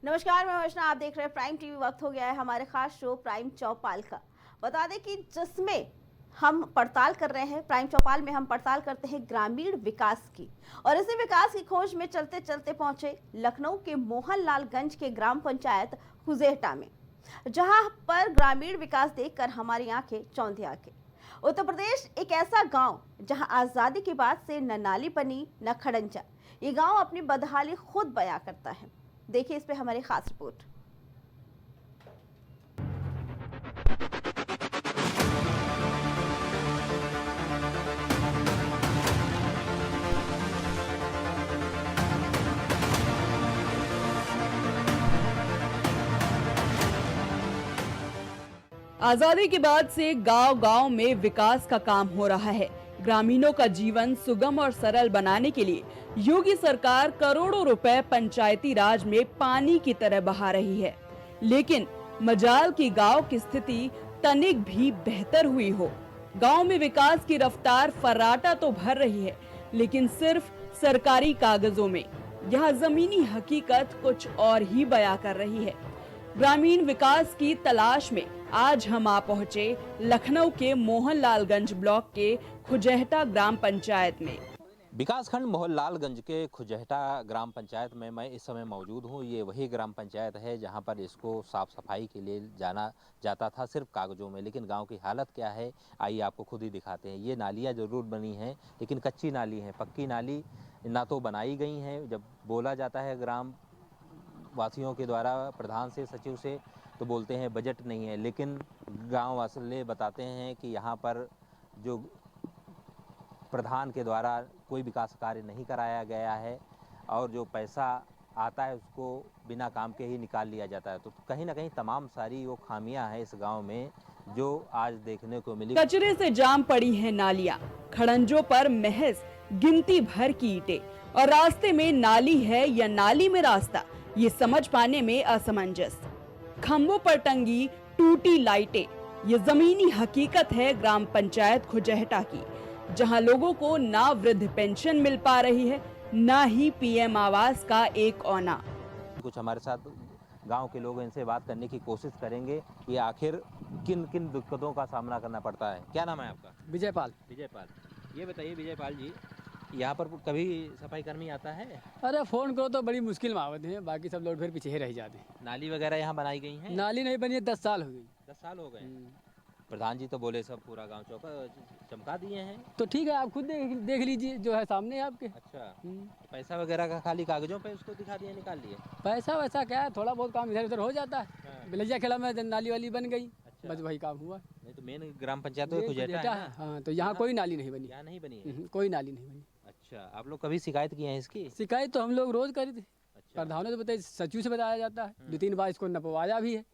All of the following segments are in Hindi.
नमस्कार, मैं वैष्णव। आप देख रहे हैं प्राइम टीवी। वक्त हो गया है हमारे खास शो प्राइम चौपाल का। बता दें कि जिसमें हम पड़ताल कर रहे हैं, प्राइम चौपाल में हम पड़ताल करते हैं ग्रामीण विकास की। और इसी विकास की खोज में चलते चलते पहुंचे लखनऊ के मोहनलालगंज के ग्राम पंचायत खुजेहटा में, जहां पर ग्रामीण विकास देखकर हमारी आंखें चौंधी आ गई। उत्तर प्रदेश एक ऐसा गांव जहां आजादी के बाद से न नाली बनी न खड़ंजा। ये गांव अपनी बदहाली खुद बयां करता है। देखिए इस पे हमारी खास रिपोर्ट। आजादी के बाद से गांव-गांव में विकास का काम हो रहा है। ग्रामीणों का जीवन सुगम और सरल बनाने के लिए योगी सरकार करोड़ों रुपए पंचायती राज में पानी की तरह बहा रही है। लेकिन मजाल की गांव की स्थिति तनिक भी बेहतर हुई हो। गांव में विकास की रफ्तार फर्राटा तो भर रही है, लेकिन सिर्फ सरकारी कागजों में। यहाँ जमीनी हकीकत कुछ और ही बयां कर रही है। ग्रामीण विकास की तलाश में आज हम आ पहुंचे लखनऊ के मोहनलालगंज ब्लॉक के खुजेहटा ग्राम पंचायत में। विकासखंड मोहनलालगंज के खुजेहटा ग्राम पंचायत में मैं इस समय मौजूद हूँ। ये वही ग्राम पंचायत है जहाँ पर इसको साफ सफाई के लिए जाना जाता था सिर्फ कागजों में। लेकिन गांव की हालत क्या है, आइए आपको खुद ही दिखाते हैं। ये नालियाँ जरूर बनी हैं, लेकिन कच्ची नाली हैं। पक्की नाली ना तो बनाई गई हैं। जब बोला जाता है ग्राम वासियों के द्वारा प्रधान से, सचिव से, तो बोलते हैं बजट नहीं है। लेकिन गांव वाले बताते हैं कि यहाँ पर जो प्रधान के द्वारा कोई विकास कार्य नहीं कराया गया है और जो पैसा आता है उसको बिना काम के ही निकाल लिया जाता है। तो कहीं ना कहीं तमाम सारी वो खामियां हैं इस गांव में जो आज देखने को मिली। कचरे से जाम पड़ी है नालियां, खड़ंजों पर महज गिनती भर की ईंटें और रास्ते में नाली है या नाली में रास्ता, ये समझ पाने में असमंजस। खंभों पर टंगी टूटी लाइटें, ये जमीनी हकीकत है ग्राम पंचायत खुजेहटा की, जहां लोगों को ना वृद्ध पेंशन मिल पा रही है, ना ही पीएम आवास का एक औना। कुछ हमारे साथ गांव के लोग, इनसे बात करने की कोशिश करेंगे कि आखिर किन किन दिक्कतों का सामना करना पड़ता है। क्या नाम है आपका? विजयपाल। विजयपाल, ये बताइए विजयपाल जी, यहाँ पर कभी सफाई कर्मी आता है? अरे फ़ोन करो तो बड़ी मुश्किल में आवत है, बाकी सब लोग फिर पीछे ही रह जाते हैं। नाली वगैरह यहाँ बनाई गई हैं? नाली नहीं बनी है, 10 साल हो गई। 10 साल हो गए। प्रधान जी तो बोले सब पूरा गांव चौका चमका दिए हैं। तो ठीक है, आप खुद देख लीजिए, जो है सामने है आपके। अच्छा, पैसा वगैरह का खाली कागजों पे उसको दिखा दिए, निकाल लिए? पैसा वैसा क्या है, थोड़ा बहुत काम इधर उधर हो जाता है। हाँ। बिलैया खेला में नाली वाली बन गई। अच्छा। बस वही काम हुआ। नहीं तो मेन ग्राम पंचायत तो खुजेहटा है ना? हाँ, तो यहाँ कोई नाली नहीं बनी। यहाँ नहीं बनी है? कोई नाली नहीं बनी। अच्छा, आप लोग कभी शिकायत किए हैं इसकी? शिकायत तो हम लोग रोज करी थी। अच्छा। प्रधानों से बताइए, सचिव से बताया जाता है, 2-3 बार इसको नपवाया भी है,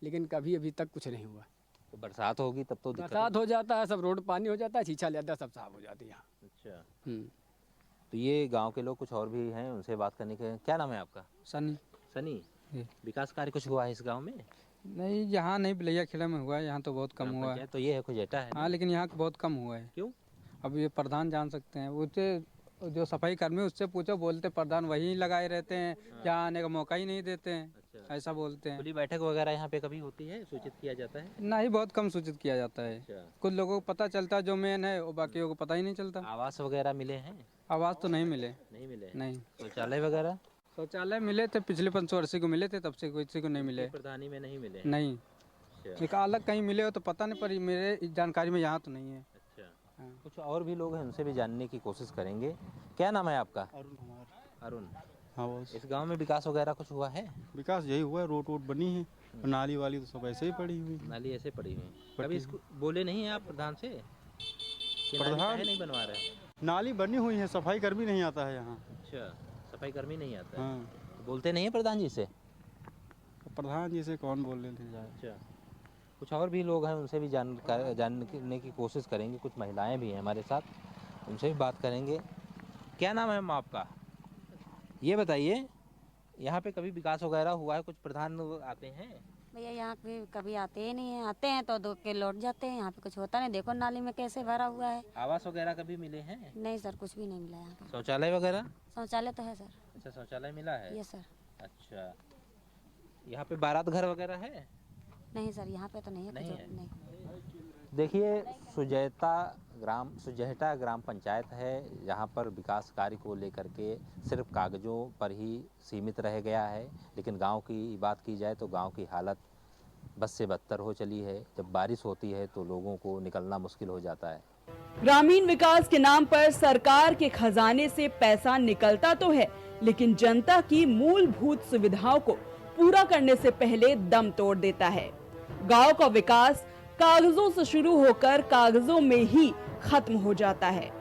लेकिन कभी अभी तक कुछ नहीं हुआ। तो बरसात होगी तब तो दिक्कत बरसात हो जाता है, सब रोड पानी हो जाता है, छीछा लेदा सब साफ हो जाती है यहाँ। अच्छा, तो ये गांव के लोग कुछ और भी हैं, उनसे बात करने के। क्या नाम है आपका? सनी। सनी, विकास कार्य कुछ हुआ है इस गांव में? नहीं, यहाँ नहीं, बिलैया खेड़ा में हुआ है, यहाँ तो बहुत कम हुआ है। तो ये है खुजेहटा है। हाँ, लेकिन यहाँ बहुत कम हुआ है। क्यों? अब ये प्रधान जान सकते हैं। उससे जो सफाई कर्मी उससे पूछो, बोलते प्रधान वहीं लगाए रहते हैं, यहाँ आने का मौका ही नहीं देते हैं। अच्छा। ऐसा बोलते हैं। खुली बैठक वगैरह यहाँ पे कभी होती है, सूचित किया जाता है? नहीं, बहुत कम सूचित किया जाता है। अच्छा। कुछ लोगों को पता चलता है जो मेन है, और बाकियों को पता ही नहीं चलता। आवास वगैरह मिले हैं? आवाज़ तो नहीं मिले। नहीं मिले? नहीं। शौचालय वगैरह? शौचालय मिले थे, पिछले 580 को मिले थे, तब से किसी को नहीं मिले। प्रधानी में नहीं मिले? नहीं। अच्छा। एक अलग कहीं मिले हो तो पता नहीं, पर मेरे जानकारी में यहाँ तो नहीं है। अच्छा। हाँ। कुछ और भी लोग हैं, उनसे भी जानने की कोशिश करेंगे। क्या नाम है आपका? अरुण कुमार। अरुण, हाँ बस इस गांव में विकास वगैरह कुछ हुआ है? विकास यही हुआ है, रोड बनी है, और नाली वाली तो सब ऐसे ही पड़ी हुई है। नाली ऐसे पड़ी हुई। कभी इसको बोले नहीं है आप प्रधान से कि नाली प्रधान काहे नहीं बनवा रहे? नाली बनी हुई है, सफाई कर्मी नहीं आता है यहाँ। अच्छा, सफाई कर्मी नहीं आता है। हाँ, तो बोलते नहीं है प्रधान जी से? तो प्रधान जी से कौन बोल रहे जाए। अच्छा, कुछ और भी लोग हैं, उनसे भी जानने की कोशिश करेंगे। कुछ महिलाएं भी हैं हमारे साथ, उनसे भी बात करेंगे। क्या नाम है आपका? ये बताइए, यहाँ पे कभी विकास वगैरह हुआ है? कुछ प्रधान आते हैं? भैया यहाँ पे कभी आते ही नहीं है, आते हैं तो दो के लौट जाते हैं। यहाँ पे कुछ होता नहीं, देखो नाली में कैसे भरा हुआ है। आवास वगैरह कभी मिले हैं? नहीं सर, कुछ भी नहीं मिला यहाँ पे। शौचालय वगैरह? शौचालय तो है सर। अच्छा, शौचालय मिला है? ये सर। अच्छा, यहाँ पे बारात घर वगैरह है? नहीं सर, यहाँ पे तो नहीं है नहीं कुछ, है। नहीं। देखिए, सुजहटा ग्राम पंचायत है, जहाँ पर विकास कार्य को लेकर के सिर्फ कागज़ों पर ही सीमित रह गया है। लेकिन गांव की बात की जाए तो गांव की हालत बद से बदतर हो चली है। जब बारिश होती है तो लोगों को निकलना मुश्किल हो जाता है। ग्रामीण विकास के नाम पर सरकार के खजाने से पैसा निकलता तो है, लेकिन जनता की मूलभूत सुविधाओं को पूरा करने से पहले दम तोड़ देता है। गांव का विकास कागजों से शुरू होकर कागजों में ही खत्म हो जाता है।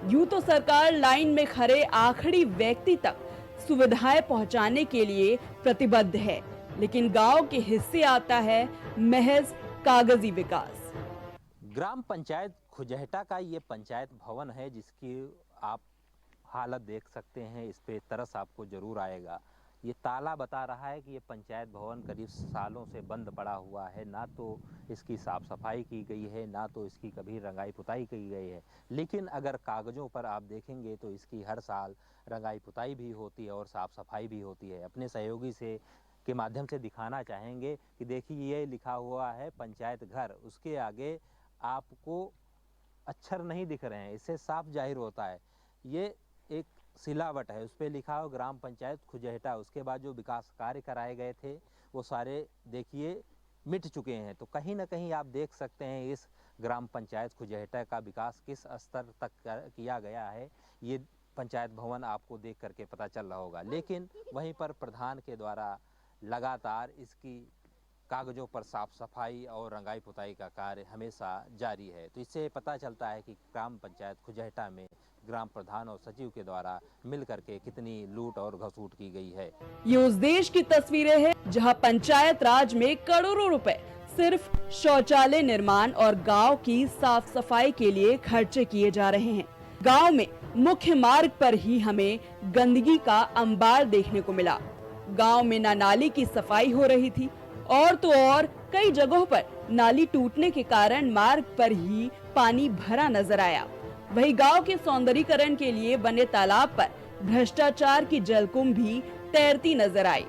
यूं तो सरकार लाइन में खड़े आखिरी व्यक्ति तक सुविधाएं पहुंचाने के लिए प्रतिबद्ध है, लेकिन गांव के हिस्से आता है महज कागजी विकास। ग्राम पंचायत खुजहटा का ये पंचायत भवन है, जिसकी आप हालत देख सकते हैं। इस पे तरस आपको जरूर आएगा। ये ताला बता रहा है कि ये पंचायत भवन करीब सालों से बंद पड़ा हुआ है। ना तो इसकी साफ सफाई की गई है, ना तो इसकी कभी रंगाई पुताई की गई है। लेकिन अगर कागज़ों पर आप देखेंगे तो इसकी हर साल रंगाई पुताई भी होती है और साफ सफाई भी होती है। अपने सहयोगी से के माध्यम से दिखाना चाहेंगे कि देखिए, ये लिखा हुआ है पंचायत घर, उसके आगे आपको अक्षर नहीं दिख रहे हैं, इससे साफ जाहिर होता है ये एक सिलावट है। उस पर लिखा हो ग्राम पंचायत खुजहटा। उसके बाद जो विकास कार्य कराए गए थे वो सारे देखिए मिट चुके हैं। तो कहीं ना कहीं आप देख सकते हैं इस ग्राम पंचायत खुजहटा का विकास किस स्तर तक किया गया है। ये पंचायत भवन आपको देख करके पता चल रहा होगा। लेकिन वहीं पर प्रधान के द्वारा लगातार इसकी कागज़ों पर साफ सफाई और रंगाई पुताई का कार्य हमेशा जारी है। तो इससे पता चलता है कि ग्राम पंचायत खुजहटा में ग्राम प्रधान और सचिव के द्वारा मिल करके कितनी लूट और घसूट की गई है। ये उस देश की तस्वीरें हैं जहां पंचायत राज में करोड़ों रुपए सिर्फ शौचालय निर्माण और गांव की साफ सफाई के लिए खर्चे किए जा रहे हैं। गांव में मुख्य मार्ग पर ही हमें गंदगी का अंबार देखने को मिला। गांव में न नाली की सफाई हो रही थी और तो और कई जगहों पर नाली टूटने के कारण मार्ग पर ही पानी भरा नजर आया। वही गांव के सौंदर्यीकरण के लिए बने तालाब पर भ्रष्टाचार की जलकुंभ भी तैरती नजर आई।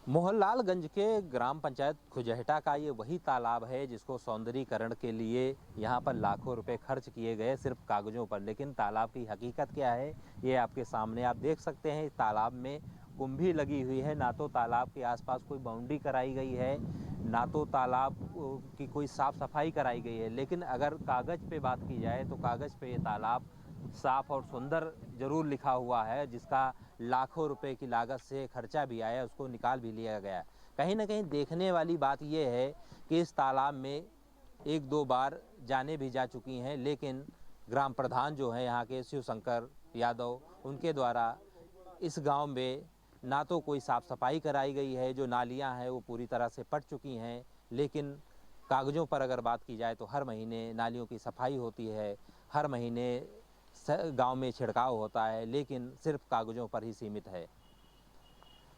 मोहनलालगंज के ग्राम पंचायत खुजहटा का ये वही तालाब है जिसको सौंदर्यीकरण के लिए यहाँ पर लाखों रुपए खर्च किए गए सिर्फ कागजों पर। लेकिन तालाब की हकीकत क्या है ये आपके सामने आप देख सकते हैं। इस तालाब में कुंभी लगी हुई है। ना तो तालाब के आसपास कोई बाउंड्री कराई गई है, ना तो तालाब की कोई साफ सफाई कराई गई है। लेकिन अगर कागज़ पे बात की जाए तो कागज़ पे ये तालाब साफ और सुंदर जरूर लिखा हुआ है, जिसका लाखों रुपए की लागत से खर्चा भी आया, उसको निकाल भी लिया गया। कहीं ना कहीं देखने वाली बात यह है कि इस तालाब में एक दो बार जाने भी जा चुकी हैं, लेकिन ग्राम प्रधान जो हैं यहाँ के शिव शंकर यादव, उनके द्वारा इस गांव में ना तो कोई साफ़ सफाई कराई गई है। जो नालियां हैं वो पूरी तरह से पट चुकी हैं। लेकिन कागज़ों पर अगर बात की जाए तो हर महीने नालियों की सफाई होती है, हर महीने गांव में छिड़काव होता है, लेकिन सिर्फ कागज़ों पर ही सीमित है।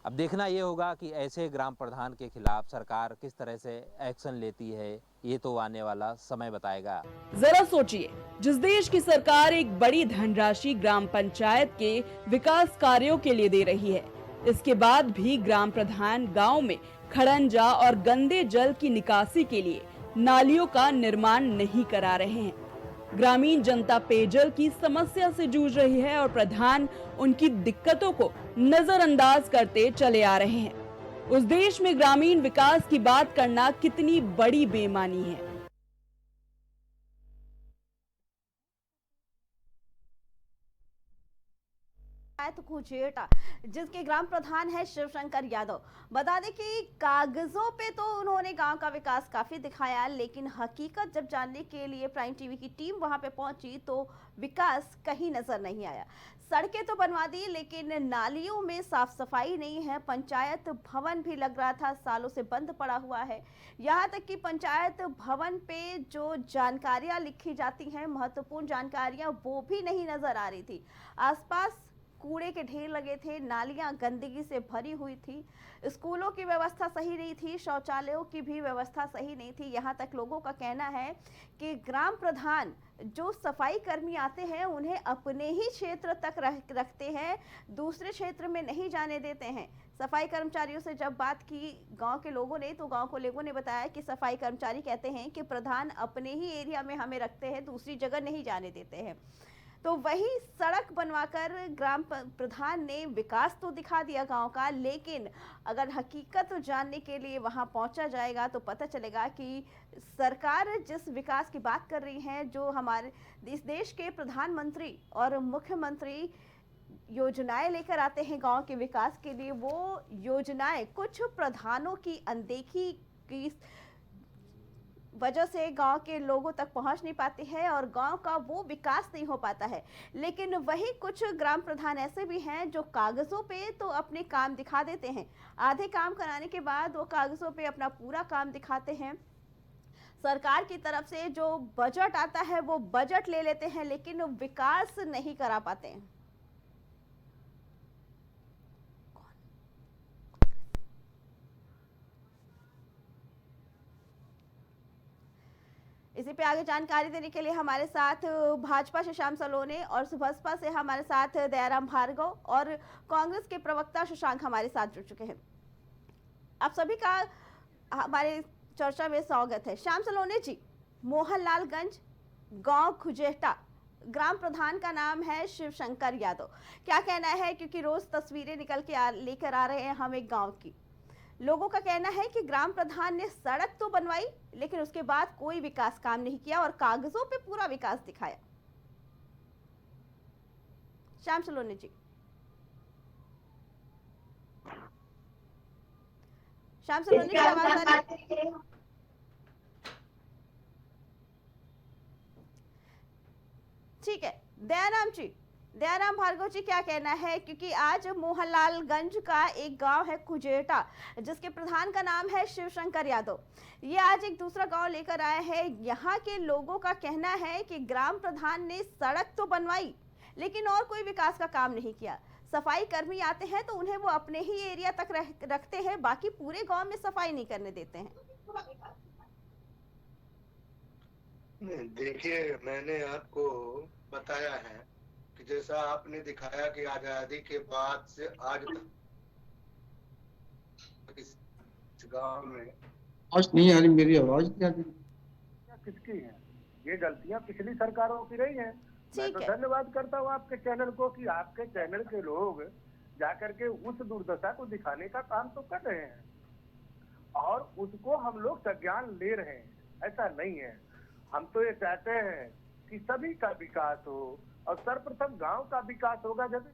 अब देखना ये होगा कि ऐसे ग्राम प्रधान के खिलाफ सरकार किस तरह से एक्शन लेती है, ये तो आने वाला समय बताएगा। जरा सोचिए, जिस देश की सरकार एक बड़ी धनराशि ग्राम पंचायत के विकास कार्यों के लिए दे रही है, इसके बाद भी ग्राम प्रधान गांव में खड़ंजा और गंदे जल की निकासी के लिए नालियों का निर्माण नहीं करा रहे हैं। ग्रामीण जनता पेयजल की समस्या से जूझ रही है और प्रधान उनकी दिक्कतों को नजरअंदाज करते चले आ रहे हैं। उस देश में ग्रामीण विकास की बात करना कितनी बड़ी बेईमानी है। खुजहटा जिसके ग्राम प्रधान है शिवशंकर यादव। बता दें कि कागजों पे तो उन्होंने गांव का विकास काफी दिखाया, लेकिन हकीकत जब जानने के लिए प्राइम टीवी की टीम वहां पे पहुंची तो विकास कहीं नजर नहीं आया। सड़कें तो बनवा दी, लेकिन नालियों में साफ सफाई नहीं है। पंचायत भवन भी लग रहा था सालों से बंद पड़ा हुआ है। यहाँ तक कि पंचायत भवन पे जो जानकारियां लिखी जाती हैं, महत्वपूर्ण जानकारियां, वो भी नहीं नजर आ रही थी। आसपास कूड़े के ढेर लगे थे, नालियां गंदगी से भरी हुई थी, स्कूलों की व्यवस्था सही नहीं थी, शौचालयों की भी व्यवस्था सही नहीं थी। यहाँ तक लोगों का कहना है कि ग्राम प्रधान जो सफाई कर्मी आते हैं उन्हें अपने ही क्षेत्र तक रखते हैं, दूसरे क्षेत्र में नहीं जाने देते हैं। सफाई कर्मचारियों से जब बात की गांव के लोगों ने, तो गांव के लोगों ने बताया कि सफाई कर्मचारी कहते हैं कि प्रधान अपने ही एरिया में हमें रखते हैं, दूसरी जगह नहीं जाने देते हैं। तो वही सड़क बनवाकर ग्राम प्रधान ने विकास तो दिखा दिया गांव का, लेकिन अगर हकीकत जानने के लिए वहां पहुंचा जाएगा तो पता चलेगा कि सरकार जिस विकास की बात कर रही है, जो हमारे इस देश के प्रधानमंत्री और मुख्यमंत्री योजनाएं लेकर आते हैं गांव के विकास के लिए, वो योजनाएं कुछ प्रधानों की अनदेखी की वजह से गांव के लोगों तक पहुंच नहीं पाती है और गांव का वो विकास नहीं हो पाता है। लेकिन वही कुछ ग्राम प्रधान ऐसे भी हैं जो कागजों पे तो अपने काम दिखा देते हैं, आधे काम कराने के बाद वो कागजों पे अपना पूरा काम दिखाते हैं। सरकार की तरफ से जो बजट आता है वो बजट ले लेते हैं, लेकिन विकास नहीं करा पाते हैं। इसी पे आगे जानकारी देने के लिए हमारे साथ भाजपा से श्याम सलोने और बसपा से हमारे साथ दयाराम भार्गव और कांग्रेस के प्रवक्ता शशांक हमारे साथ जुड़ चुके हैं। आप सभी का हमारे चर्चा में स्वागत है। श्याम सलोने जी, मोहनलालगंज गांव खुजेटा, ग्राम प्रधान का नाम है शिवशंकर यादव, क्या कहना है? क्योंकि रोज तस्वीरें निकल के लेकर आ रहे हैं हम एक गाँव की। लोगों का कहना है कि ग्राम प्रधान ने सड़क तो बनवाई, लेकिन उसके बाद कोई विकास काम नहीं किया और कागजों पे पूरा विकास दिखाया। श्याम सलोने जी, श्याम सलोने की आवाज आ रही है? ठीक है, दयाराम भार्गव जी, क्या कहना है? क्योंकि आज मोहनलालगंज का एक गांव है खुजेटा, जिसके प्रधान का नाम है शिवशंकर यादव, ये आज एक दूसरा गांव लेकर आए हैं। यहाँ के लोगों का कहना है कि ग्राम प्रधान ने सड़क तो बनवाई, लेकिन और कोई विकास का काम नहीं किया। सफाई कर्मी आते हैं तो उन्हें वो अपने ही एरिया तक रखते हैं, बाकी पूरे गांव में सफाई नहीं करने देते हैं। देखिए, मैंने आपको बताया है कि जैसा आपने दिखाया कि आजादी के बाद से आज तक इस गांव में आज नहीं आ रही मेरी आवाज, क्या किसकी है? ये गलतियां पिछली सरकारों की रही हैं। मैं तो धन्यवाद करता हूँ आपके चैनल को कि आपके चैनल के लोग जाकर के उस दुर्दशा को दिखाने का काम तो कर रहे हैं और उसको हम लोग संज्ञान ले रहे हैं। ऐसा नहीं है, हम तो ये चाहते हैं कि सभी का विकास हो और सर्वप्रथम गांव का विकास होगा, जब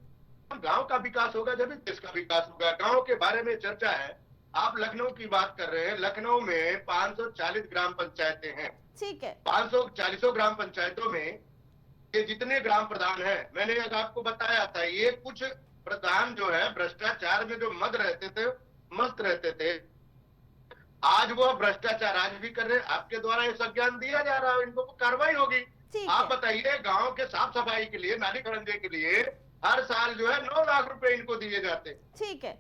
गांव का विकास होगा जब देश का विकास होगा। गांव के बारे में चर्चा है, आप लखनऊ की बात कर रहे हैं। लखनऊ में 540 ग्राम पंचायतें हैं। ठीक है, 540 ग्राम पंचायतों में ये जितने ग्राम प्रधान हैं, मैंने आपको बताया था, ये कुछ प्रधान जो है भ्रष्टाचार में जो मस्त रहते थे, आज वो भ्रष्टाचार आज भी कर रहे हैं। आपके द्वारा ये संज्ञान दिया जा रहा है, इनको कार्रवाई होगी। आप बताइए, गांव के साफ सफाई के लिए, नाली खड़ंजे के लिए हर साल जो है 9 लाख रुपए इनको दिए जाते। ठीक है,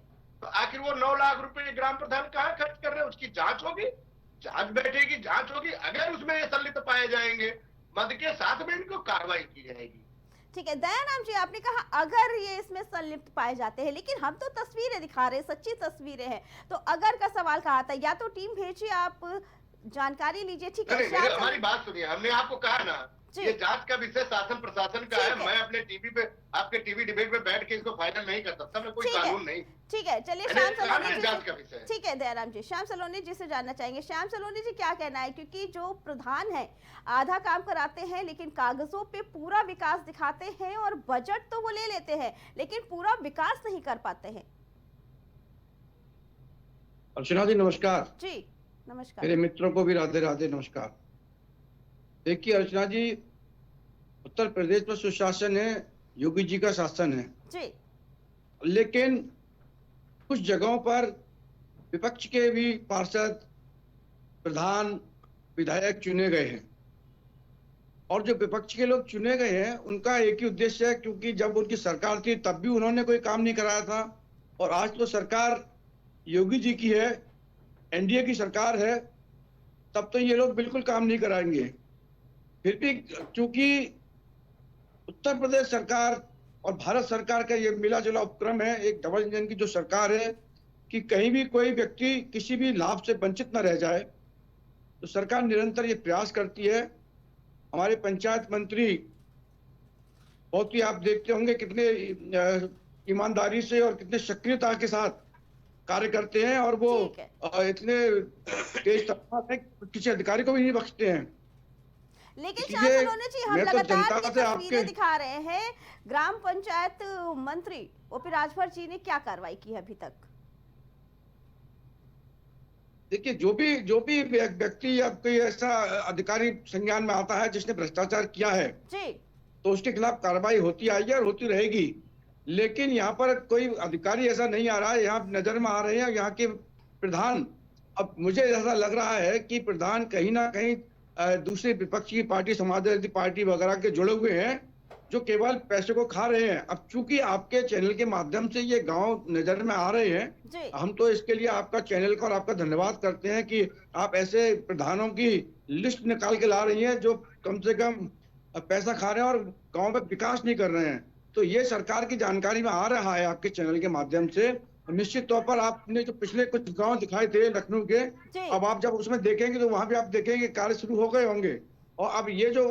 तो आखिर वो 9 लाख रुपए ग्राम प्रधान कहाँ खर्च कर रहे हैं? उसकी जांच होगी, जांच बैठेगी, जांच होगी। अगर उसमें ये संलिप्त पाए जाएंगे, मद के साथ में इनको कार्रवाई की जाएगी। ठीक है, दयाराम जी, आपने कहा अगर ये इसमें संलिप्त पाए जाते हैं, लेकिन हम तो तस्वीरें दिखा रहे हैं, सच्ची तस्वीरें हैं, तो अगर का सवाल कहा था, या तो टीम भेजिए, आप जानकारी लीजिए। ठीक है, हमारी बात सुनिए, हमने आपको कहा ना, ये जांच का विषय शासन प्रशासन का है। मैं अपने टीवी पे, आपके टीवी डिबेट पे बैठ के इसको फाइनल नहीं कर सकता, मैं कोई कानून नहीं। ठीक है, चलिए श्याम सलोनी जी, जांच का विषय। ठीक है दयाराम जी, श्याम सलोनी जी से जानना चाहेंगे। श्याम सलोनी जी, क्या कहना है? क्योंकि जो प्रधान है आधा काम कराते हैं, लेकिन कागजों पे पूरा विकास दिखाते हैं और बजट तो वो ले लेते हैं, लेकिन पूरा विकास नहीं कर पाते हैं। अर्चना जी नमस्कार। जी नमस्कार। मेरे मित्रों को भी राधे राधे नमस्कार। देखिए अर्चना जी, उत्तर प्रदेश में सुशासन है, योगी जी का शासन है जी, लेकिन कुछ जगहों पर विपक्ष के भी पार्षद, प्रधान, विधायक चुने गए हैं और जो विपक्ष के लोग चुने गए हैं उनका एक ही उद्देश्य है, क्योंकि जब उनकी सरकार थी तब भी उन्होंने कोई काम नहीं कराया था, और आज तो सरकार योगी जी की है, एनडीए की सरकार है, तब तो ये लोग बिल्कुल काम नहीं कराएंगे। फिर भी चूंकि उत्तर प्रदेश सरकार और भारत सरकार का ये मिला जुला उपक्रम है, एक डबल इंजन की जो सरकार है कि कहीं भी कोई व्यक्ति किसी भी लाभ से वंचित न रह जाए, तो सरकार निरंतर ये प्रयास करती है। हमारे पंचायत मंत्री बहुत ही, आप देखते होंगे कितने ईमानदारी से और कितने सक्रियता के साथ कार्य करते हैं, और वो इतने तेज तर्फा है किसी अधिकारी को भी नहीं बख्शते हैं। लेकिन शाह कॉलोनी जी, हम लगातार की तस्वीरें दिखा रहे हैं, ग्राम पंचायत मंत्री ओपी राजभर जी ने क्या कार्रवाई की है अभी तक? देखिए, जो भी व्यक्ति या कोई ऐसा अधिकारी संज्ञान में आता है जिसने भ्रष्टाचार किया है जी, तो उसके खिलाफ कार्रवाई होती आई है और होती रहेगी। लेकिन यहाँ पर कोई अधिकारी ऐसा नहीं आ रहा है, यहाँ नजर में आ रहे हैं यहाँ के प्रधान। अब मुझे ऐसा लग रहा है कि प्रधान कहीं ना कहीं दूसरी विपक्ष की पार्टी, समाजवादी पार्टी वगैरह के जुड़े हुए हैं, जो केवल पैसे को खा रहे हैं। अब चूंकि आपके चैनल के माध्यम से ये गांव नजर में आ रहे हैं, हम तो इसके लिए आपका चैनल का और आपका धन्यवाद करते हैं कि आप ऐसे प्रधानों की लिस्ट निकाल के ला रही हैं जो कम से कम पैसा खा रहे हैं और गांव में विकास नहीं कर रहे हैं। तो ये सरकार की जानकारी में आ रहा है आपके चैनल के माध्यम से। निश्चित तौर पर आपने जो पिछले कुछ गांव दिखाए थे लखनऊ के, अब आप जब उसमें देखेंगे तो वहां भी आप देखेंगे कार्य शुरू हो गए होंगे। और अब ये जो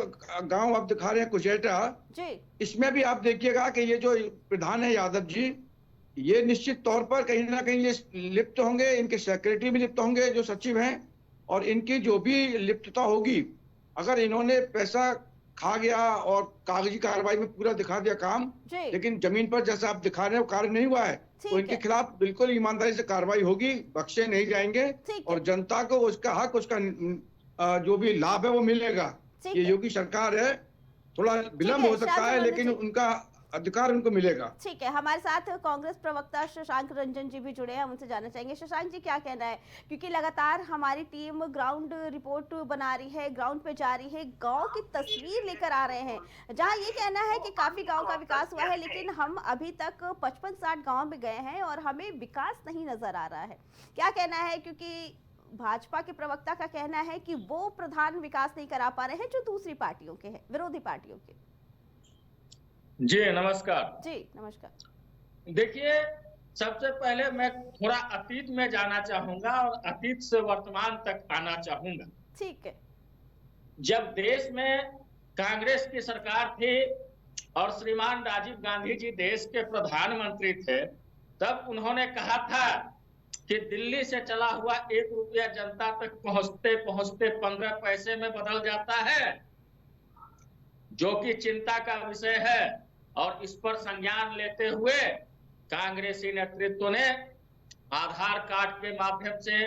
गांव आप दिखा रहे हैं कुचेटा, इसमें भी आप देखिएगा कि ये जो प्रधान है यादव जी, ये निश्चित तौर पर कहीं ना कहीं ये लिप्त होंगे, इनके सेक्रेटरी भी लिप्त होंगे जो सचिव हैं, और इनकी जो भी लिप्तता होगी, अगर इन्होंने पैसा खा गया और कागजी कार्रवाई में पूरा दिखा दिया काम, लेकिन जमीन पर जैसा आप दिखा रहे हो कार्य नहीं हुआ है, तो इनके खिलाफ बिल्कुल ईमानदारी से कार्रवाई होगी, बख्शे नहीं जाएंगे, और जनता को उसका हक, उसका जो भी लाभ है वो मिलेगा। ये योगी सरकार है, थोड़ा विलंब हो सकता है लेकिन उनका अधिकार उनको मिलेगा। ठीक है, हमारे साथ कांग्रेस प्रवक्ता शशांक रंजन जी भी जुड़े हैं, हम उनसे जानना चाहेंगे। शशांक जी, क्या कहना है, क्योंकि लगातार हमारी टीम ग्राउंड रिपोर्ट बना रही है, ग्राउंड पे जा रही है, गांव की तस्वीर लेकर आ रहे हैं, जहां ये कहना है कि काफी गांव का विकास हुआ है, लेकिन हम अभी तक 55-60 गाँव में गए हैं और हमें विकास नहीं नजर आ रहा है। क्या कहना है, क्योंकि भाजपा के प्रवक्ता का कहना है कि वो प्रधान विकास नहीं करा पा रहे हैं जो दूसरी पार्टियों के हैं, विरोधी पार्टियों के। जी नमस्कार। जी नमस्कार। देखिए, सबसे पहले मैं थोड़ा अतीत में जाना चाहूंगा और अतीत से वर्तमान तक आना चाहूंगा। ठीक है। जब देश में कांग्रेस की सरकार थी और श्रीमान राजीव गांधी जी देश के प्रधानमंत्री थे, तब उन्होंने कहा था कि दिल्ली से चला हुआ 1 रुपया जनता तक पहुंचते पहुंचते 15 पैसे में बदल जाता है, जो कि चिंता का विषय है। और इस पर संज्ञान लेते हुए कांग्रेसी नेतृत्व ने आधार कार्ड के माध्यम से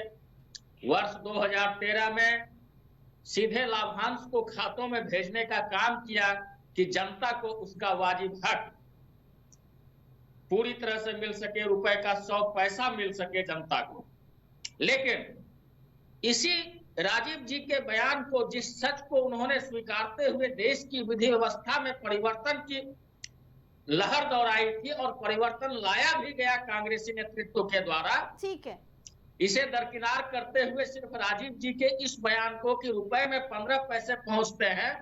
वर्ष 2013 में सीधे लाभांश को खातों में भेजने का काम किया कि जनता को उसका वाजिब हक पूरी तरह से मिल सके, रुपए का 100 पैसा मिल सके जनता को। लेकिन इसी राजीव जी के बयान को, जिस सच को उन्होंने स्वीकारते हुए देश की विधि व्यवस्था में परिवर्तन की लहर दौड़ाई थी और परिवर्तन लाया भी गया कांग्रेसी नेतृत्व के द्वारा, ठीक है, इसे दरकिनार करते हुए सिर्फ राजीव जी के इस बयान को कि रुपए में 15 पैसे पहुंचते हैं,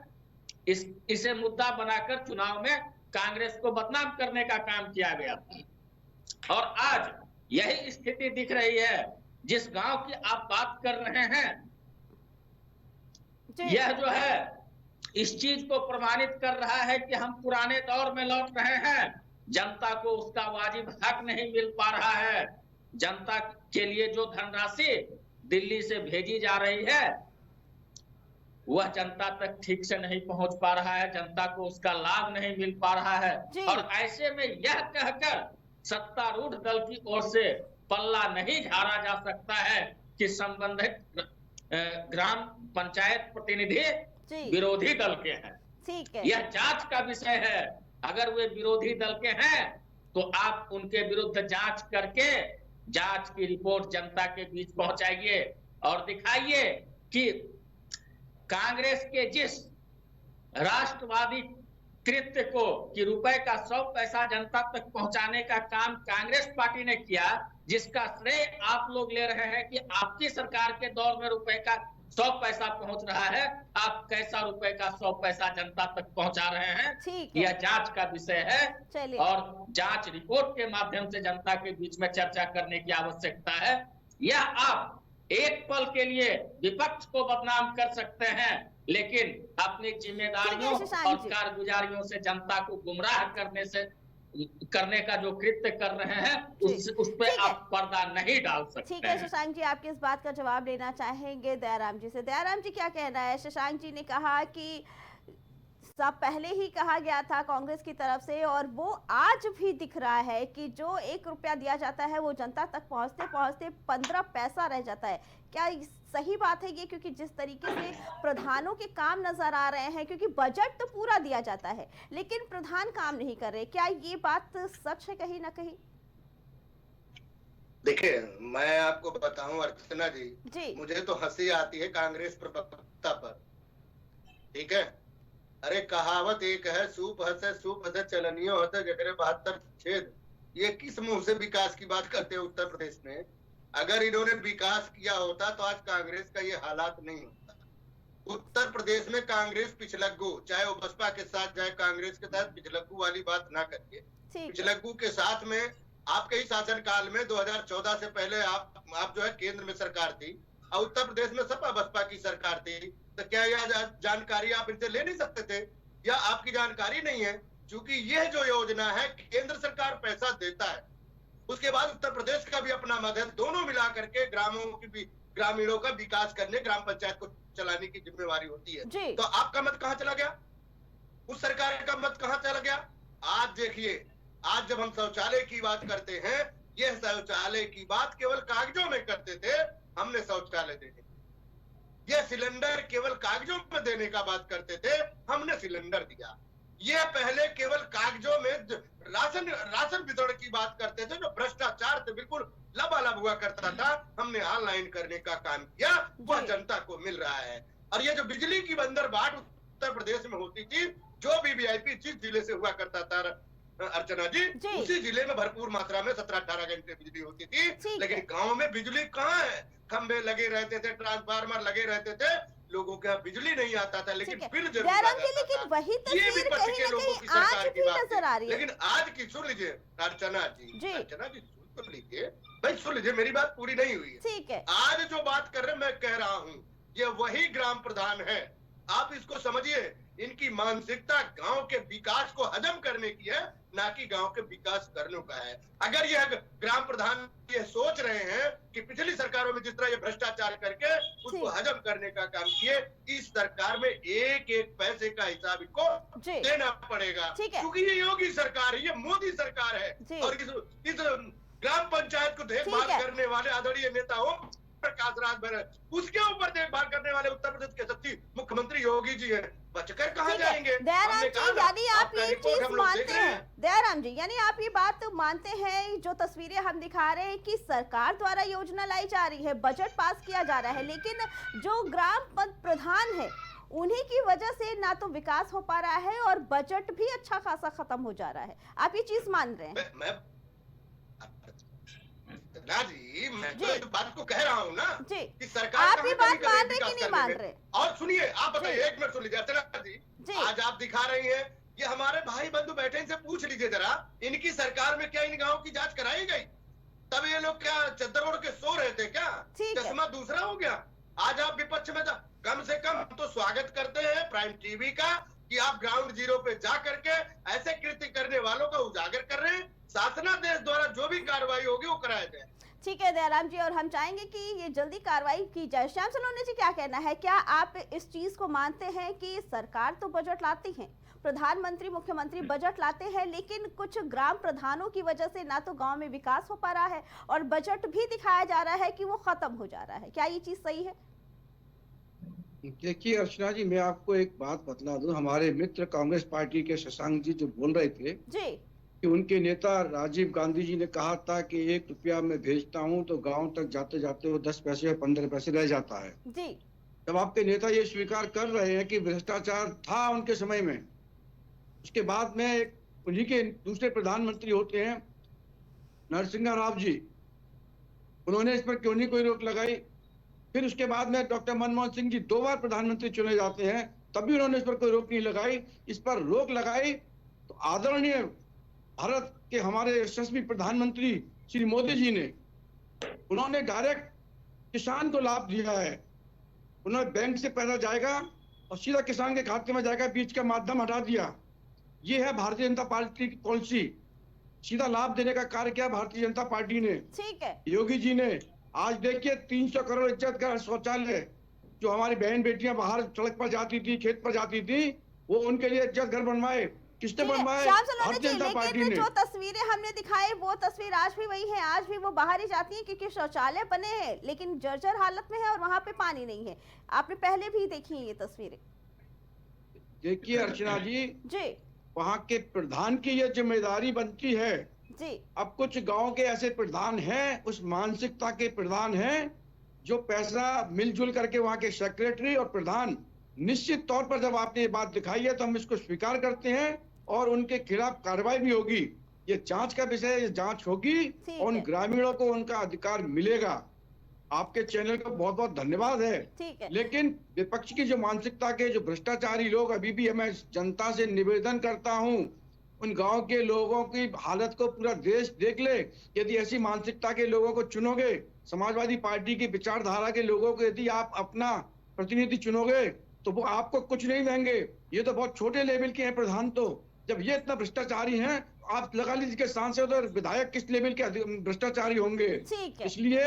इसे मुद्दा बनाकर चुनाव में कांग्रेस को बदनाम करने का काम किया गया था। और आज यही स्थिति दिख रही है। जिस गांव की आप बात कर रहे हैं, यह जो है इस चीज को प्रमाणित कर रहा है कि हम पुराने दौर में लौट रहे हैं। जनता को उसका वाजिब हक नहीं मिल पा रहा है। जनता के लिए जो धनराशि दिल्ली से भेजी जा रही है, वह जनता तक ठीक से नहीं पहुंच पा रहा है, जनता को उसका लाभ नहीं मिल पा रहा है। और ऐसे में यह कहकर सत्तारूढ़ दल की ओर से पल्ला नहीं झाड़ा जा सकता है कि संबंधित ग्राम पंचायत प्रतिनिधि विरोधी दल के हैं। ठीक है, यह जांच का विषय है। अगर वे विरोधी दल के हैं तो आप उनके विरुद्ध जांच करके जांच की रिपोर्ट जनता के बीच पहुंचाइए और दिखाइए कि कांग्रेस के जिस राष्ट्रवादी कृत्य को कि रुपए का 100 पैसा जनता तक पहुंचाने का काम कांग्रेस पार्टी ने किया, जिसका श्रेय आप लोग ले रहे हैं कि आपकी सरकार के दौर में रुपए का 100 पैसा पहुंच रहा है। आप कैसा रुपए का 100 पैसा जनता तक पहुंचा रहे हैं, यह जांच का विषय है और जांच रिपोर्ट के माध्यम से जनता के बीच में चर्चा करने की आवश्यकता है। यह आप एक पल के लिए विपक्ष को बदनाम कर सकते हैं, लेकिन अपनी जिम्मेदारियों और कारगुजारियों से जनता को गुमराह करने का जो कृत्य कर रहे हैं उस पे आप पर्दा नहीं डाल सकते। ठीक है शशांक जी, आपकी इस बात का जवाब लेना चाहेंगे दयाराम जी से। दयाराम जी क्या कहना है? शशांक जी ने कहा कि सब पहले ही कहा गया था कांग्रेस की तरफ से और वो आज भी दिख रहा है कि जो 1 रुपया दिया जाता है वो जनता तक पहुंचते पहुंचते 15 पैसा रह जाता है। क्या सही बात है ये? क्योंकि जिस तरीके से प्रधानों के काम नजर आ रहे हैं, क्योंकि बजट तो पूरा दिया जाता है लेकिन प्रधान काम नहीं कर रहे, क्या ये बात सच है कहीं ना कहीं? देखिए, मैं आपको बताऊं अर्चना जी, मुझे तो हंसी आती है कांग्रेस प्रवक्ता पर। ठीक है, अरे कहावत एक है, सूप हंसे चलनियो हंसे जगरे 72 छेद। ये किस मुंह से विकास की बात करते हैं उत्तर प्रदेश में? अगर इन्होंने विकास किया होता तो आज कांग्रेस का ये हालात नहीं होता। उत्तर प्रदेश में कांग्रेस पिछलग्गू, चाहे वो बसपा के साथ चाहे कांग्रेस के साथ, पिछलग्गू वाली बात ना करिए। पिछलग्गू के साथ में आपके ही शासन काल में 2014 से पहले आप जो है केंद्र में सरकार थी और उत्तर प्रदेश में सपा बसपा की सरकार थी, तो क्या यह जानकारी आप इनसे ले नहीं सकते थे या आपकी जानकारी नहीं है? क्योंकि यह जो योजना है केंद्र सरकार पैसा देता है, उसके बाद उत्तर प्रदेश का भी अपना मद है, दोनों मिला करके ग्रामीणों का विकास करने, ग्राम पंचायत को चलाने की जिम्मेवारी होती है। तो आपका मत कहाँ चला गया? उस सरकार का मत कहाँ चला गया? आज देखिए, आज जब हम शौचालय की बात करते हैं, यह शौचालय की बात केवल कागजों में करते थे, हमने शौचालय देने, यह सिलेंडर केवल कागजों में देने का बात करते थे, हमने सिलेंडर दिया। ये पहले केवल कागजों में राशन वितरण की बात करते थे, जो भ्रष्टाचार से बिल्कुल लबालब हुआ करता था, हमने ऑनलाइन करने का काम किया, वह जनता को मिल रहा है। और ये जो बिजली की बंदरबाट उत्तर प्रदेश में होती थी, जो भी वीआईपी जिस जिले से हुआ करता था अर्चना जी, उसी जिले में भरपूर मात्रा में 17-18 घंटे बिजली होती थी। लेकिन गाँव में बिजली कहाँ है? खंबे लगे रहते थे, ट्रांसफार्मर लगे रहते थे, लोगों के यहाँ बिजली नहीं आता था, लेकिन फिर जरूर लेकिन वही तस्वीर कहीं ना कहीं आज भी नजर आ रही है। लेकिन आज की सुन लीजिए अर्चना जी सुन तो लीजिए भाई, सुन लीजिए, मेरी बात पूरी नहीं हुई है। ठीक है, आज जो बात कर रहे हैं, मैं कह रहा हूँ ये वही ग्राम प्रधान है। आप इसको समझिए, इनकी मानसिकता गांव के विकास को हजम करने की है, ना कि गांव के विकास करने का है। अगर यह ग्राम प्रधान ये सोच रहे हैं कि पिछली सरकारों में जिस तरह ये भ्रष्टाचार करके उसको हजम करने का काम किए, इस सरकार में एक एक पैसे का हिसाब इनको देना पड़ेगा, क्योंकि ये योगी सरकार है, ये मोदी सरकार है। और इस ग्राम पंचायत को देखभाल करने वाले आदरणीय नेता हो प्रकाश राज भर, उसके ऊपर देखभाल करने वाले उत्तर प्रदेश के सच्ची मुख्यमंत्री योगी जी हैं। बचकर कहाँ जाएंगे? दयाराम जी, यानी आप ये चीज मानते हैं, दयाराम जी, यानी आप ये बात मानते हैं, जो तस्वीरें हम दिखा रहे हैं कि सरकार द्वारा योजना लाई जा रही है, बजट पास किया जा रहा है, लेकिन जो ग्राम प्रधान है उन्हीं की वजह से ना तो विकास हो पा रहा है और बजट भी अच्छा खासा खत्म हो जा रहा है। आप ये चीज मान रहे हैं? ना जी, मैं तो इस बात को कह रहा हूँ ना कि सरकार आप ये बात मान रहे कि नहीं मान रहे? और सुनिए, आप बताइए, एक मिनट सुन लीजिए अर्चना जी, आज आप दिखा रही हैं, ये हमारे भाई बंधु बैठे, इनसे पूछ लीजिए जरा, इनकी सरकार में क्या इन गाँव की जांच कराई गई? तब ये लोग क्या चद्दर ओढ़ के सो रहे थे क्या? चश्मा दूसरा हो गया? आज आप विपक्ष में कम से कम तो स्वागत करते हैं प्राइम टीवी का कि आप ग्राउंड जीरो पे जा करके ऐसे कृत्य करने वालों को उजागर कर रहे हैं। शासनादेश द्वारा जो भी कार्रवाई होगी वो कराया जाए। ठीक है दयाराम जी, और हम चाहेंगे कि ये जल्दी कार्रवाई की जाए। श्याम सलोनी जी, क्या कहना है? क्या आप इस चीज को मानते हैं कि सरकार तो बजट लाती है, प्रधानमंत्री मुख्यमंत्री बजट लाते हैं, लेकिन कुछ ग्राम प्रधानों की वजह से ना तो गांव में विकास हो पा रहा है और बजट भी दिखाया जा रहा है कि वो खत्म हो जा रहा है, क्या ये चीज सही है? देखिए अर्चना जी, मैं आपको एक बात बतला दूं, हमारे मित्र कांग्रेस पार्टी के शशांक जी जो बोल रहे थे कि उनके नेता राजीव गांधी जी ने कहा था कि 1 रुपया मैं भेजता हूं तो गांव तक जाते जाते वो 10 पैसे और 15 पैसे रह जाता है जी। जब आपके नेता ये स्वीकार कर रहे हैं कि भ्रष्टाचार था उनके समय में, उसके बाद में उन्हीं के दूसरे प्रधानमंत्री होते हैं नरसिम्हा राव जी, उन्होंने इस पर क्यों नहीं कोई रोक लगाई? फिर उसके बाद में डॉक्टर मनमोहन सिंह जी 2 बार प्रधानमंत्री चुने जाते हैं, तब भी उन्होंने इस पर कोई रोक नहीं लगाई। इस पर रोक लगाई तो आदरणीय भारत के हमारे यशस्वी प्रधानमंत्री श्री मोदी जी ने, उन्होंने डायरेक्ट किसान को लाभ दिया है। उन्होंने बैंक से पैसा जाएगा और सीधा किसान के खाते में जाएगा, बीच का माध्यम हटा दिया। ये है भारतीय जनता पार्टी की पॉलिसी। सीधा लाभ देने का कार्य किया भारतीय जनता पार्टी ने। ठीक है। योगी जी ने आज देखिए 300 करोड़ इज्जत घर शौचालय, जो हमारी बहन बेटियां बाहर सड़क पर जाती थी, खेत पर जाती थी, वो उनके लिए इज्जत घर बनवाए। किसने बनवाए? भारतीय जनता पार्टी ने। जो तस्वीरें हमने दिखाई वो तस्वीर आज भी वही है, आज भी वो बाहर ही जाती है क्योंकि शौचालय बने हैं लेकिन जर्जर हालत में है और वहां पे पानी नहीं है। आपने पहले भी देखी ये तस्वीरें। देखिए अर्चना जी, वहाँ के प्रधान की ये जिम्मेदारी बनती है जी। अब कुछ गांव के ऐसे प्रधान हैं, उस मानसिकता के प्रधान हैं, जो पैसा मिलजुल करके वहाँ के सेक्रेटरी और प्रधान, निश्चित तौर पर जब आपने ये बात दिखाई है तो हम इसको स्वीकार करते हैं और उनके खिलाफ कार्रवाई भी होगी। ये जांच का विषय है, ये जांच होगी और उन ग्रामीणों को उनका अधिकार मिलेगा। आपके चैनल को बहुत बहुत धन्यवाद है। ठीक है। लेकिन विपक्ष की जो मानसिकता के जो भ्रष्टाचारी लोग, अभी भी मैं जनता से निवेदन करता हूं, उन गांव के लोगों की हालत को पूरा देश देख ले। यदि ऐसी मानसिकता के लोगों को चुनोगे, समाजवादी पार्टी की विचारधारा के लोगों को यदि आप अपना प्रतिनिधि चुनोगे तो वो आपको कुछ नहीं देंगे। ये तो बहुत छोटे लेवल के हैं प्रधान। तो जब ये इतना भ्रष्टाचारी हैं, आप लगा लीजिए कि सांसद और विधायक किस लेवल के भ्रष्टाचारी होंगे। इसलिए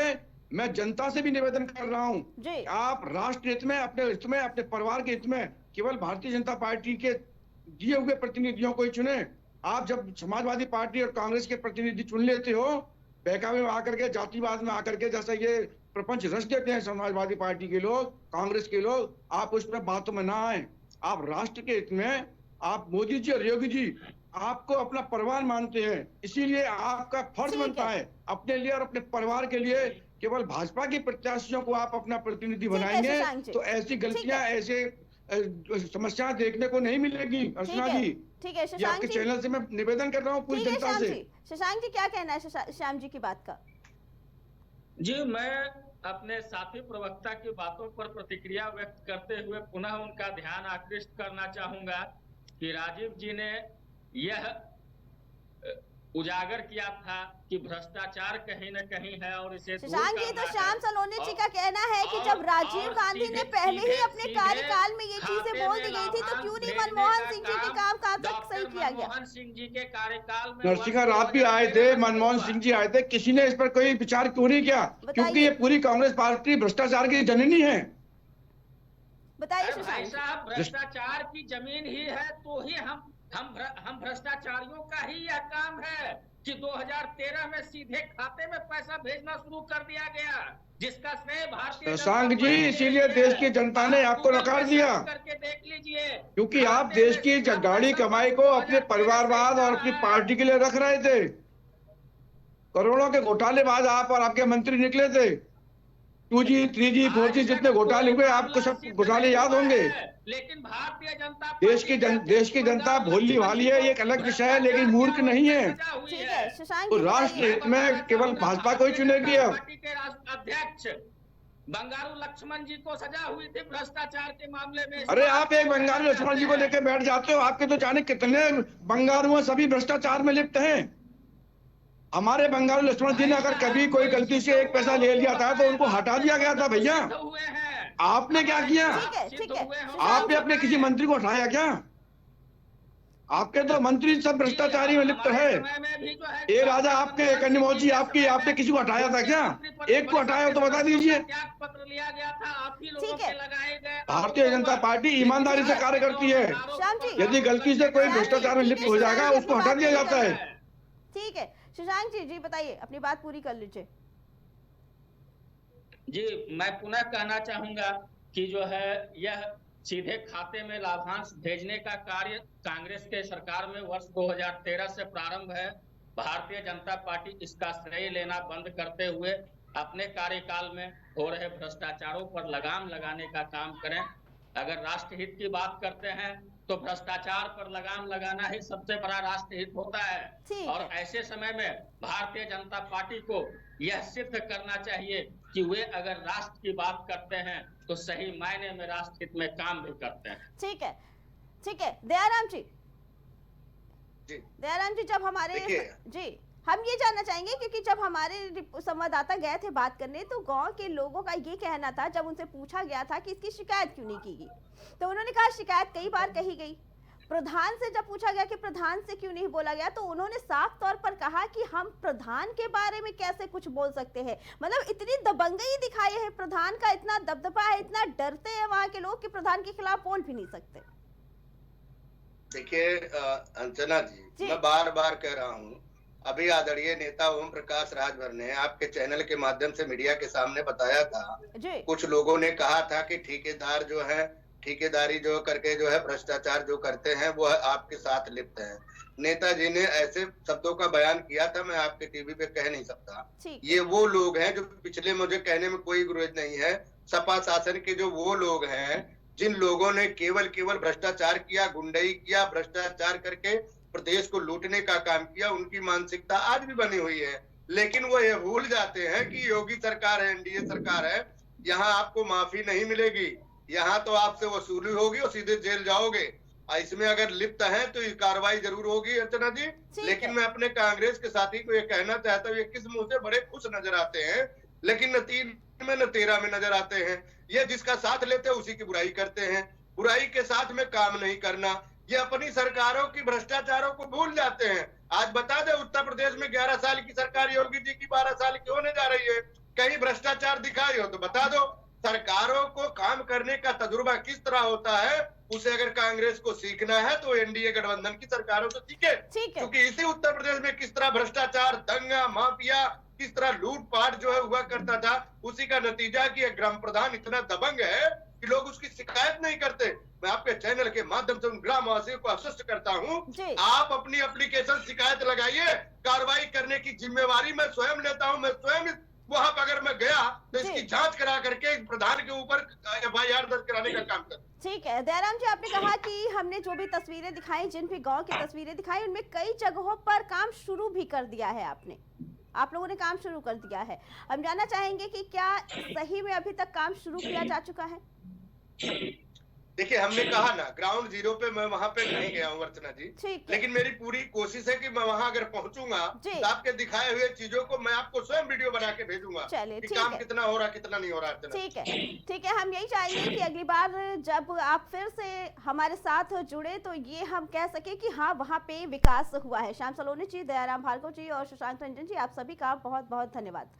मैं जनता से भी निवेदन कर रहा हूं, आप राष्ट्र हित में, अपने हित में, अपने परिवार के हित में केवल भारतीय जनता पार्टी के दिए हुए प्रतिनिधियों को ही चुने। आप जब समाजवादी पार्टी और कांग्रेस के प्रतिनिधि चुन लेते हो, बहकावे में आकर के, जातिवाद में आकर के, जैसा ये प्रपंच रच देते हैं समाजवादी पार्टी के लोग, कांग्रेस के लोग, आप उसमें बातों में ना आए। आप राष्ट्र के हित में, आप मोदी जी और योगी जी आपको अपना परिवार मानते हैं, इसीलिए आपका फर्ज बनता है अपने लिए और अपने परिवार के लिए केवल भाजपा के प्रत्याशियों को आप अपना प्रतिनिधि बनाएंगे तो ऐसी गलतियां, ऐसे समस्या देखने को नहीं मिलेगी। अर्चना जी, ठीक है। ये आपके चैनल से मैं निवेदन कर रहा हूँ पूरी जनता से। शशांक जी क्या कहना है श्याम जी की बात का? जी, मैं अपने साथी प्रवक्ता की बातों पर प्रतिक्रिया व्यक्त करते हुए पुनः उनका ध्यान आकृष्ट करना चाहूंगा कि राजीव जी ने यह उजागर किया था कि भ्रष्टाचार कहीं न कहीं है और इसे शशांक जी, तो श्याम सलोनी जी का कहना है कि जब राजीव गांधी ने पहले ही अपने कार्यकाल में ये चीजें बोल दी गई थी तो क्यों नहीं मनमोहन सिंह जी के काम काज सही किया गया? मनमोहन सिंह जी के कार्यकाल में नरसिम्हा राव भी आए थे, मनमोहन सिंह जी आए थे, किसी ने इस पर कोई विचार क्यों नहीं किया? क्योंकि ये पूरी कांग्रेस पार्टी भ्रष्टाचार की जननी है। बताइए भाई साहब, भ्रष्टाचार की जमीन ही है तो ही हम भ्रष्टाचारियों का ही यह काम है कि 2013 में सीधे खाते में पैसा भेजना शुरू कर दिया गया, जिसका श्रेय भारतीय शशांक जी, इसीलिए देश की जनता ने आपको नकार दिया, करके देख लीजिए, क्योंकि आप देश की गाड़ी कमाई को अपने परिवारवाद और अपनी पार्टी के लिए रख रहे थे। करोड़ों के घोटालेबाज आप और आपके मंत्री निकले थे। 2G, 3G, 4G जितने घोटाले हुए, आपको सब घोटाले याद होंगे। लेकिन भारतीय जनता देश की जनता भोली भाली है, ये एक अलग विषय है, लेकिन मूर्ख नहीं है। तो राष्ट्र हित में केवल भाजपा को ही चुनेगी। पार्टी के अध्यक्ष बंगारू लक्ष्मण जी को सजा हुई थी भ्रष्टाचार के मामले में। अरे आप एक बंगारू लक्ष्मण जी को लेकर बैठ जाते हो, आपके तो जाने कितने बंगारू सभी भ्रष्टाचार में लिप्त हैं। हमारे बंगारू लक्ष्मण जी ने अगर कभी कोई गलती से एक पैसा ले लिया था तो उनको हटा दिया गया था। भैया, आपने क्या किया? आपने अपने किसी मंत्री को हटाया क्या? आपके तो मंत्री सब भ्रष्टाचारी में लिप्त है। ये राजा आपके, कन्यामोजी आपकी, आपने किसी को हटाया था क्या? एक को हटाया हो तो बता दीजिए। भारतीय जनता पार्टी ईमानदारी से कार्य करती है। यदि गलती से कोई भ्रष्टाचार में लिप्त हो जाएगा, उसको हटा दिया जाता है। ठीक है शशांक जी, बताइए, अपनी बात पूरी कर लीजिए। जी, मैं पुनः कहना चाहूंगा कि जो है यह सीधे खाते में लाभांश भेजने का कार्य कांग्रेस के सरकार में वर्ष 2013 से प्रारंभ है। भारतीय जनता पार्टी इसका श्रेय लेना बंद करते हुए अपने कार्यकाल में हो रहे भ्रष्टाचारों पर लगाम लगाने का काम करें। अगर राष्ट्रहित की बात करते हैं तो भ्रष्टाचार पर लगाम लगाना ही सबसे बड़ा राष्ट्रहित होता है और ऐसे समय में भारतीय जनता पार्टी को यह सिद्ध करना चाहिए कि वे अगर राष्ट्र की बात करते हैं तो सही मायने में राष्ट्रहित में काम भी करते हैं। ठीक है दयाराम जी, दयाराम जी, जब हमारे जी हम ये जानना चाहेंगे क्योंकि जब हमारे संवाददाता गए थे बात करने तो गांव के लोगों का ये कहना था, जब उनसे पूछा गया था कि इसकी शिकायत क्यों नहीं की गई, तो उन्होंने कहा शिकायत कई बार कही गई। प्रधान से जब पूछा गया कि प्रधान से क्यों नहीं बोला गया, तो उन्होंने साफ तौर पर कहा कि हम प्रधान के बारे में कैसे कुछ बोल सकते हैं। मतलब इतनी दबंगई दिखाई है, प्रधान का इतना दबदबा है, इतना डरते हैं वहां के लोग कि प्रधान के खिलाफ बोल भी नहीं सकते। देखिए अंजना जी, मैं बार बार कह रहा हूँ, अभी आदरणीय नेता ओम प्रकाश राजभर ने आपके चैनल के माध्यम से मीडिया के सामने बताया था, कुछ लोगों ने कहा था कि ठेकेदार जो है ठेकेदारी जो करके जो है भ्रष्टाचार जो करते हैं वो आपके साथ लिप्त हैं। नेताजी ने ऐसे शब्दों का बयान किया था, मैं आपके टीवी पे कह नहीं सकता। ये वो लोग हैं जो पिछले, मुझे कहने में कोई गुरेज नहीं है, सपा शासन के जो वो लोग हैं जिन लोगों ने केवल भ्रष्टाचार किया, गुंडई किया, भ्रष्टाचार करके प्रदेश को लूटने का काम किया, उनकी मानसिकता आज भी बनी हुई है। लेकिन वो ये भूल जाते हैं कि योगी सरकार है, एनडीए सरकार है, यहाँ आपको माफी नहीं मिलेगी, यहाँ तो आपसे वसूली होगी और सीधे जेल जाओगे। इसमें अगर लिप्त हैं तो ये कार्रवाई जरूर होगी अर्चना जी। लेकिन मैं अपने कांग्रेस के साथी को ये कहना चाहता हूँ, ये किस मुंह से बड़े खुश नजर आते हैं लेकिन न 3 में न 13 में नजर आते हैं। ये जिसका साथ लेते हैं उसी की बुराई करते हैं, बुराई के साथ में काम नहीं करना। ये अपनी सरकारों की भ्रष्टाचारों को भूल जाते हैं। आज बता दे, उत्तर प्रदेश में 11 साल की सरकार योगी जी की 12 साल की होने जा रही है, कहीं भ्रष्टाचार दिखाई हो तो बता दो। सरकारों को काम करने का तजुर्बा किस तरह होता है, उसे अगर कांग्रेस को सीखना है तो एनडीए गठबंधन की सरकारों से सीखे, क्योंकि इसी उत्तर प्रदेश में किस तरह भ्रष्टाचार, दंगा, माफिया, किस तरह लूटपाट जो है हुआ करता था, उसी का नतीजा कि एक ग्राम प्रधान इतना दबंग है कि लोग उसकी शिकायत नहीं करते। मैं आपके चैनल के माध्यम से उन ग्रामवासियों को आश्वस्त करता हूँ, आप अपनी एप्लीकेशन शिकायत लगाइए, कार्रवाई करने की जिम्मेवारी मैं स्वयं लेता हूँ। मैं स्वयं वहां पर अगर मैं गया तो इसकी जांच करा करके प्रधान के ऊपर FIR दर्ज कराने का काम कर। ठीक है दयाराम जी, आपने कहा कि हमने जो भी तस्वीरें दिखाई, जिन भी गांव की तस्वीरें दिखाई, उनमें कई जगहों पर काम शुरू भी कर दिया है आप लोगों ने काम शुरू कर दिया है। हम जानना चाहेंगे कि क्या सही में अभी तक काम शुरू किया जा चुका है? देखिए, हमने कहा ना, ग्राउंड जीरो पे मैं वहां पे नहीं गया हूँ अर्चना जी, लेकिन मेरी पूरी कोशिश है कि मैं वहां अगर पहुंचूंगा तो आपके दिखाए हुए चीजों को मैं आपको स्वयं वीडियो बना के भेजूंगा कि काम कितना हो रहा, कितना नहीं हो रहा अर्चना। ठीक है, हम यही चाहेंगे कि अगली बार जब आप फिर से हमारे साथ जुड़े तो ये हम कह सके कि हाँ वहाँ पे विकास हुआ है। श्याम सलोनी जी, दयाराम भार्गव जी और शशांक रंजन जी, आप सभी का बहुत बहुत धन्यवाद।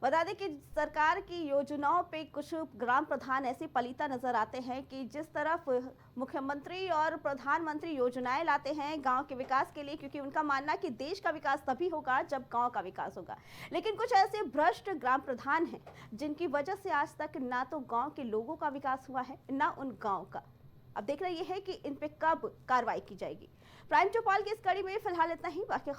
बता दें कि सरकार की योजनाओं पे कुछ ग्राम प्रधान ऐसे पलीता नजर आते हैं कि जिस तरफ मुख्यमंत्री और प्रधानमंत्री योजनाएं लाते हैं गांव के विकास के लिए, क्योंकि उनका मानना कि देश का विकास तभी होगा जब गांव का विकास होगा। लेकिन कुछ ऐसे भ्रष्ट ग्राम प्रधान हैं जिनकी वजह से आज तक ना तो गाँव के लोगों का विकास हुआ है, ना उन गाँव का। अब देखना यह है कि इन पे कब कार्रवाई की जाएगी। प्राइम टू पॉल की इस कड़ी में फिलहाल इतना ही। बाकी